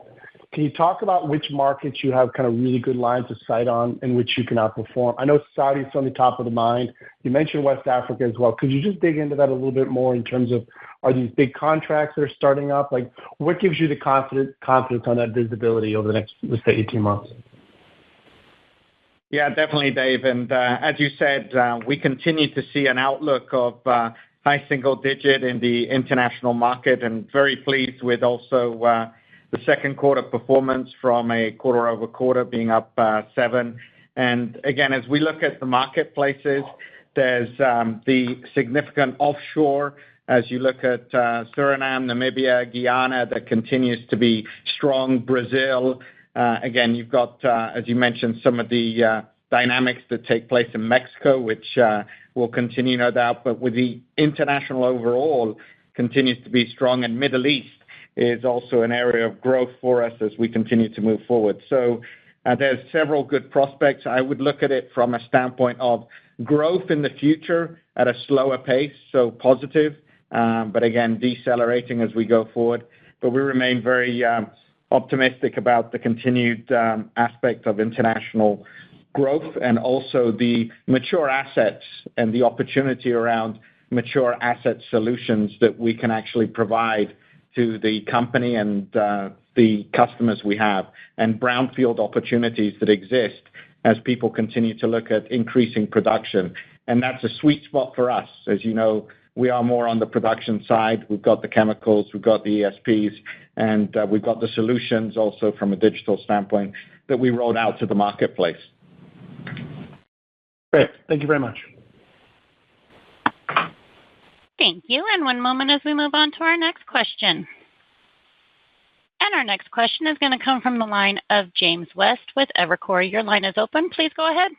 Can you talk about which markets you have kind of really good lines of sight on in which you can outperform? I know Saudi is on the top of the mind. You mentioned West Africa as well. Could you just dig into that a little bit more in terms of, are these big contracts that are starting up? Like, what gives you the confidence on that visibility over the next, let's say, 18 months? Yeah, definitely, Dave. And as you said, we continue to see an outlook of high single digit in the international market, and very pleased with also the second quarter performance from a quarter-over-quarter being up 7. And again, as we look at the marketplaces, there's the significant offshore, as you look at Suriname, Namibia, Guyana, that continues to be strong. Brazil, again, you've got, as you mentioned, some of the dynamics that take place in Mexico, which will continue, no doubt. But with the international overall, continues to be strong, and Middle East is also an area of growth for us as we continue to move forward. So there's several good prospects. I would look at it from a standpoint of growth in the future at a slower pace, so positive, but again, decelerating as we go forward. But we remain very optimistic about the continued aspect of international growth, and also the mature assets and the opportunity around mature asset solutions that we can actually provide to the company and the customers we have, and brownfield opportunities that exist as people continue to look at increasing production. And that's a sweet spot for us. As you know, we are more on the production side. We've got the chemicals, we've got the ESPs, and we've got the solutions also from a digital standpoint that we rolled out to the marketplace. Great. Thank you very much. Thank you. And one moment as we move on to our next question. And our next question is going to come from the line of James West with Evercore. Your line is open. Please go ahead.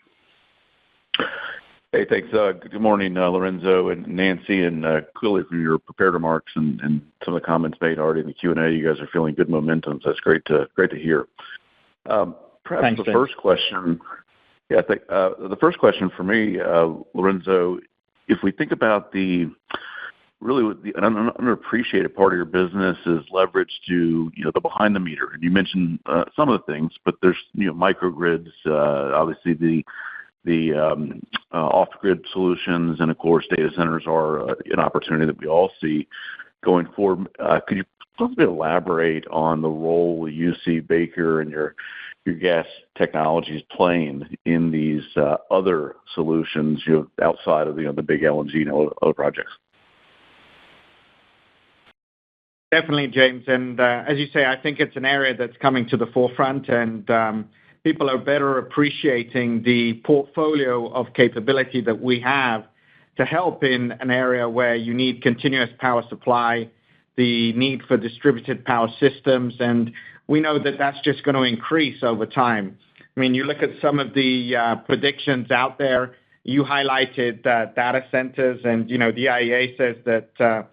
Hey, thanks. Good morning, Lorenzo and Nancy, and clearly from your prepared remarks and some of the comments made already in the Q&A, you guys are feeling good momentum. So that's great to hear. Perhaps Thanks, the first question. Yeah, the first question for me, Lorenzo, if we think about an underappreciated part of your business is leverage to, the behind the meter. And you mentioned some of the things, but there's, microgrids, obviously the off-grid solutions, and of course, data centers are an opportunity that we all see going forward. Could you possibly elaborate on the role you see Baker and your gas technologies playing in these other solutions, outside of the big LNG and other projects? Definitely, James. And as you say, I think it's an area that's coming to the forefront, and people are better appreciating the portfolio of capability that we have to help in an area where you need continuous power supply, the need for distributed power systems, and we know that that's just going to increase over time. I mean, you look at some of the predictions out there. You highlighted data centers, and, the IEA says that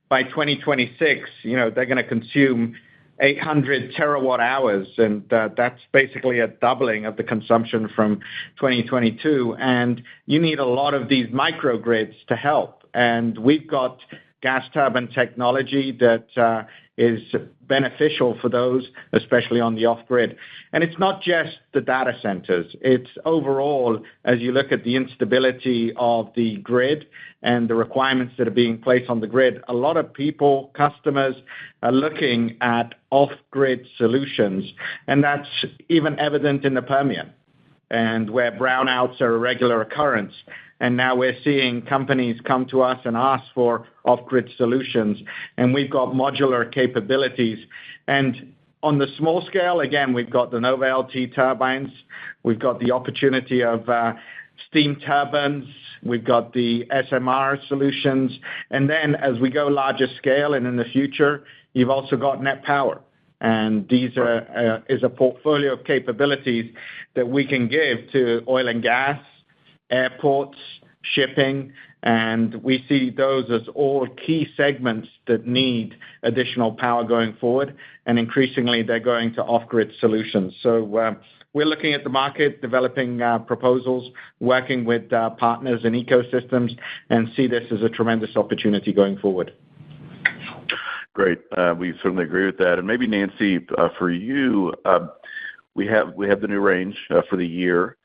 by 2026, they're going to consume 800 terawatt hours, and that's basically a doubling of the consumption from 2022. And you need a lot of these microgrids to help. And we've got gas turbine technology that is beneficial for those, especially on the off-grid. And it's not just the data centers. It's overall, as you look at the instability of the grid and the requirements that are being placed on the grid, a lot of people, customers, are looking at off-grid solutions. And that's even evident in the Permian, and where brownouts are a regular occurrence. And now we're seeing companies come to us and ask for off-grid solutions, and we've got modular capabilities. And on the small scale, again, we've got the Nova LT turbines. We've got the opportunity of steam turbines. We've got the SMR solutions. And then as we go larger scale and in the future, you've also got net power. And these is a portfolio of capabilities that we can give to oil and gas, airports, shipping, and we see those as all key segments that need additional power going forward, and increasingly they're going to off-grid solutions. So we're looking at the market, developing proposals, working with partners and ecosystems, and see this as a tremendous opportunity going forward. Great. We certainly agree with that. And maybe, Nancy, for you, we have the new range for the year.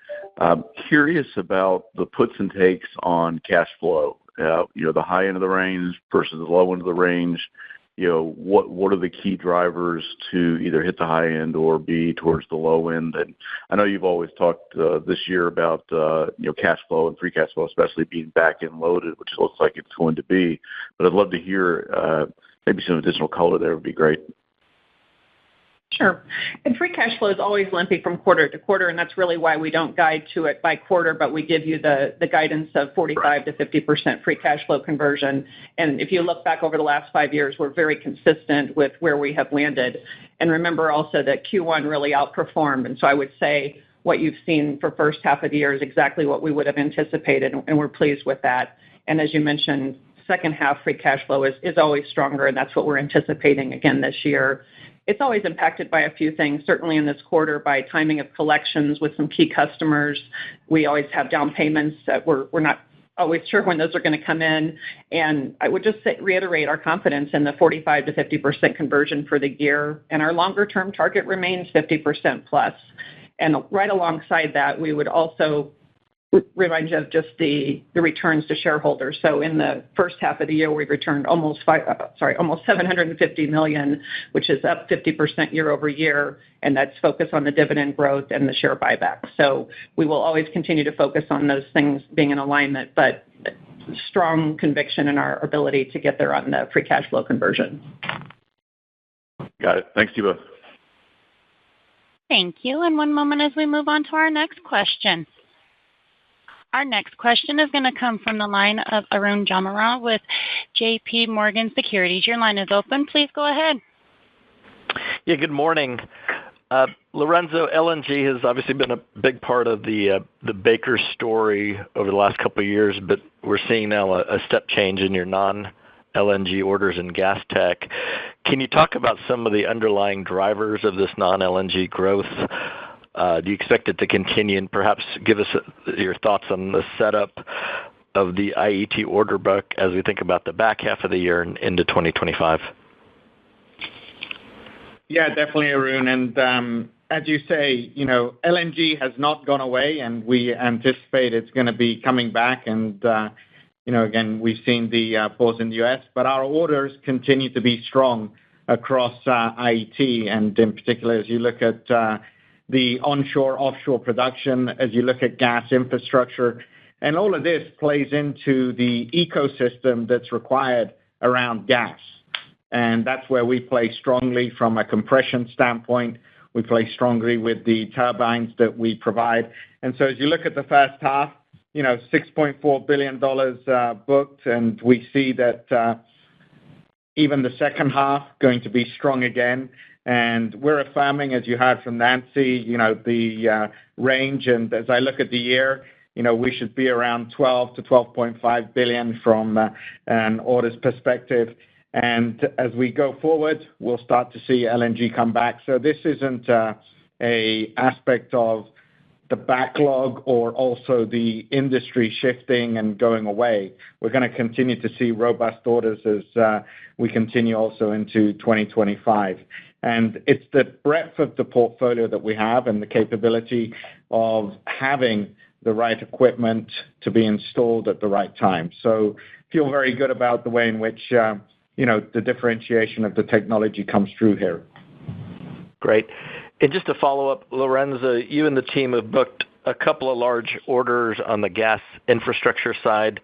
Curious about the puts and takes on cash flow. The high end of the range versus the low end of the range. What are the key drivers to either hit the high end or be towards the low end? And I know you've always talked this year about cash flow and free cash flow, especially being back end loaded, which looks like it's going to be. But I'd love to hear maybe some additional color there would be great. Sure. And free cash flow is always lumpy from quarter to quarter, and that's really why we don't guide to it by quarter, but we give you the guidance of 45 to 50% free cash flow conversion. And if you look back over the last 5 years, we're very consistent with where we have landed. And remember also that Q1 really outperformed. And so I would say what you've seen for first half of the year is exactly what we would have anticipated, and we're pleased with that. And as you mentioned, second half free cash flow is always stronger, and that's what we're anticipating again this year. It's always impacted by a few things, certainly in this quarter by timing of collections with some key customers. We always have down payments that we're not always sure when those are going to come in. And I would just reiterate our confidence in the 45 to 50% conversion for the year. And our longer term target remains 50% plus. And right alongside that, we would also remind you of just the returns to shareholders. So in the first half of the year, we've returned almost $750 million, which is up 50% year over year, and that's focused on the dividend growth and the share buyback. So we will always continue to focus on those things being in alignment, but strong conviction in our ability to get there on the free cash flow conversion. Got it. Thanks to you both. Thank you. And one moment as we move on to our next question. Our next question is going to come from the line of Arun Jayaram with JP Morgan Securities. Your line is open. Please go ahead. Yeah, good morning. Lorenzo, LNG has obviously been a big part of the Baker story over the last couple of years, but we're seeing now a step change in your non-LNG orders in gas tech. Can you talk about some of the underlying drivers of this non-LNG growth? Do you expect it to continue, and perhaps give us your thoughts on the setup of the IET order book as we think about the back half of the year and into 2025? Yeah, definitely, Arun. And as you say, LNG has not gone away, and we anticipate it's going to be coming back. And, again, we've seen the pause in the U.S., but our orders continue to be strong across IET. And in particular, as you look at the onshore, offshore production, as you look at gas infrastructure, and all of this plays into the ecosystem that's required around gas. And that's where we play strongly from a compression standpoint. We play strongly with the turbines that we provide. And so as you look at the first half, $6.4 billion booked, and we see that even the second half going to be strong again. and we're affirming, as you heard from Nancy, the range. And as I look at the year, we should be around $12 to $12.5 billion from an orders perspective. And as we go forward, we'll start to see LNG come back. So this isn't a aspect of the backlog or also the industry shifting and going away. We're going to continue to see robust orders as we continue also into 2025. And it's the breadth of the portfolio that we have and the capability of having the right equipment to be installed at the right time. So feel very good about the way in which, the differentiation of the technology comes through here. Great. And just to follow up, Lorenzo, you and the team have booked a couple of large orders on the gas infrastructure side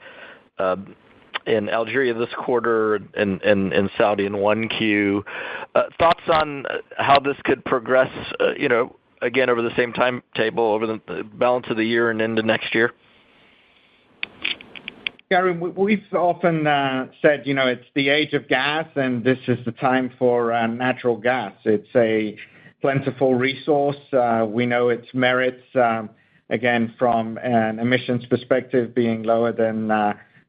in Algeria this quarter and in Saudi in 1Q. Thoughts on how this could progress, again, over the same timetable over the balance of the year and into next year? Gary, we've often said, it's the age of gas, and this is the time for natural gas. It's a plentiful resource. We know its merits, again, from an emissions perspective, being lower than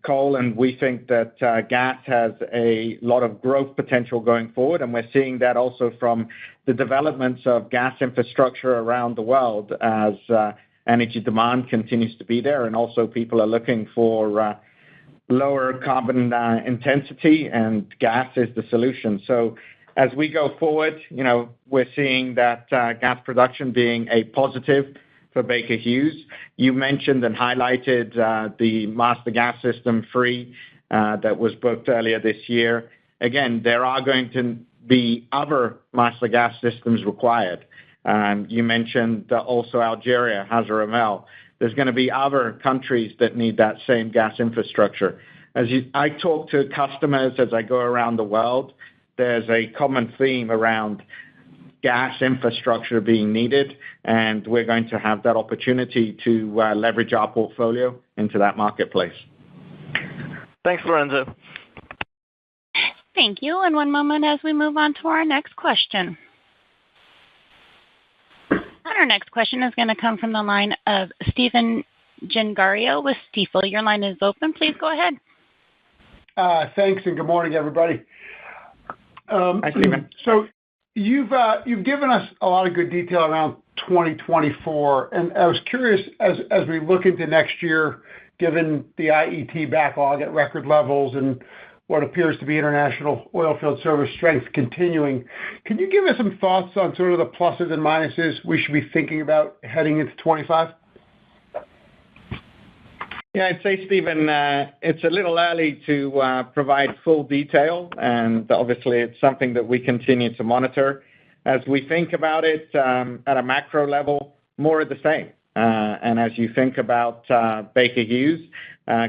coal, and we think that gas has a lot of growth potential going forward, and we're seeing that also from the developments of gas infrastructure around the world as energy demand continues to be there, and also people are looking for lower carbon intensity, and gas is the solution. So as we go forward, we're seeing that gas production being a positive for Baker Hughes. You mentioned and highlighted the Master Gas System 3 that was booked earlier this year. Again, there are going to be other Master Gas Systems required. You mentioned also Algeria, Hassi R'Mel. There's going to be other countries that need that same gas infrastructure. I talk to customers as I go around the world, there's a common theme around gas infrastructure being needed, and we're going to have that opportunity to leverage our portfolio into that marketplace. Thanks, Lorenzo. Thank you. And one moment as we move on to our next question. And our next question is going to come from the line of Stephen Gengaro with Stifel. Your line is open. Please go ahead. Thanks, and good morning, everybody. Hi, Stephen. So you've given us a lot of good detail around 2024, and I was curious, as we look into next year, given the IET backlog at record levels and what appears to be international oilfield service strength continuing, can you give us some thoughts on sort of the pluses and minuses we should be thinking about heading into 25? Yeah, I'd say, Stephen, it's a little early to provide full detail, and obviously it's something that we continue to monitor. As we think about it at a macro level, more of the same. And as you think about Baker Hughes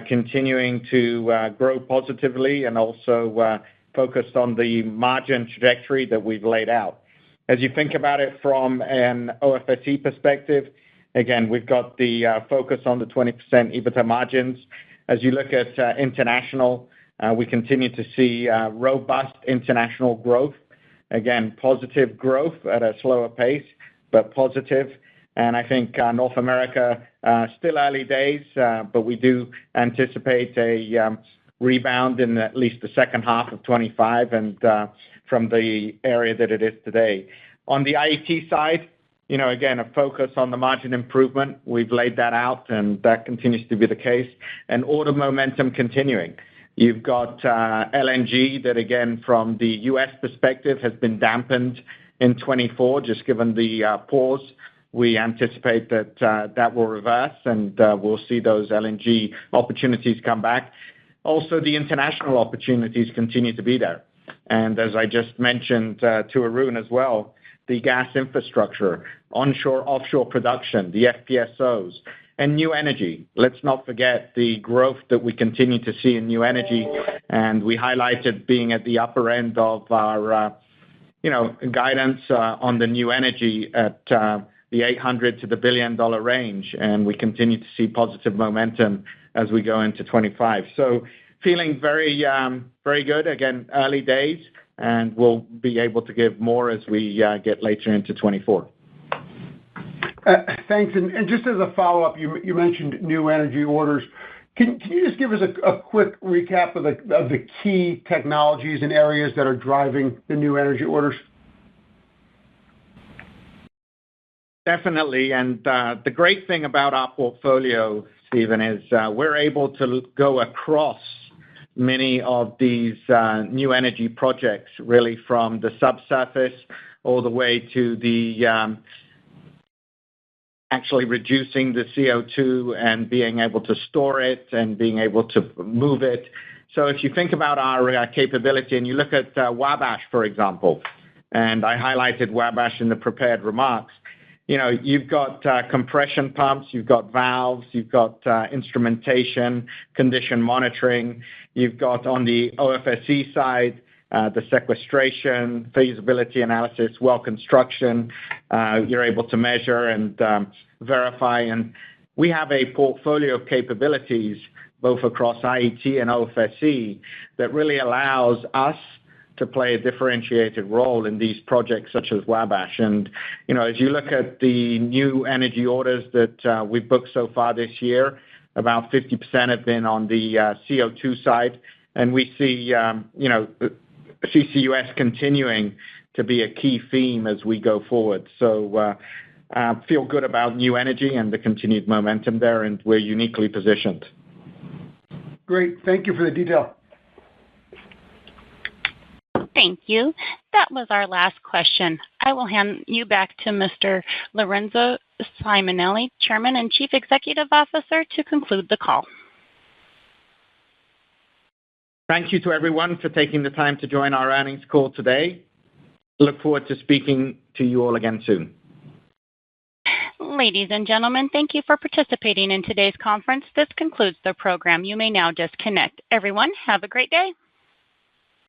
continuing to grow positively and also focused on the margin trajectory that we've laid out. As you think about it from an OFSE perspective, again, we've got the focus on the 20% EBITDA margins. As you look at international, we continue to see robust international growth. Again, positive growth at a slower pace, but positive. And I think North America, still early days, but we do anticipate a rebound in at least the second half of 25 and from the area that it is today. On the IET side, again, a focus on the margin improvement. We've laid that out, and that continues to be the case. And order momentum continuing. You've got LNG that, again, from the U.S. perspective, has been dampened in 24, just given the pause. We anticipate that that will reverse, and we'll see those LNG opportunities come back. Also, the international opportunities continue to be there. And as I just mentioned to Arun as well, the gas infrastructure, onshore, offshore production, the FPSOs, and new energy. Let's not forget the growth that we continue to see in new energy, and we highlighted being at the upper end of our guidance on the new energy at the $800 to the $1 billion range, and we continue to see positive momentum as we go into 25. So feeling very, very good. Again, early days, and we'll be able to give more as we get later into 2024. Thanks. And just as a follow-up, you mentioned new energy orders. Can you just give us a quick recap of the key technologies and areas that are driving the new energy orders? Definitely. And the great thing about our portfolio, Stephen, is we're able to go across many of these new energy projects, really from the subsurface all the way to the actually reducing the CO2 and being able to store it and being able to move it. So if you think about our capability and you look at Wabash, for example, and I highlighted Wabash in the prepared remarks, you've got compression pumps, you've got valves, you've got instrumentation, condition monitoring, you've got on the OFSE side, the sequestration, feasibility analysis, well construction, you're able to measure and verify. And we have a portfolio of capabilities both across IET and OFSE that really allows us to play a differentiated role in these projects such as Wabash. And, as you look at the new energy orders that we've booked so far this year, about 50% have been on the CO2 side. And we see, CCUS continuing to be a key theme as we go forward. So feel good about new energy and the continued momentum there, and we're uniquely positioned. Great. Thank you for the detail. Thank you. That was our last question. I will hand you back to Mr. Lorenzo Simonelli, Chairman and Chief Executive Officer, to conclude the call. Thank you to everyone for taking the time to join our earnings call today. Look forward to speaking to you all again soon. Ladies and gentlemen, thank you for participating in today's conference. This concludes the program. You may now disconnect. Everyone, have a great day.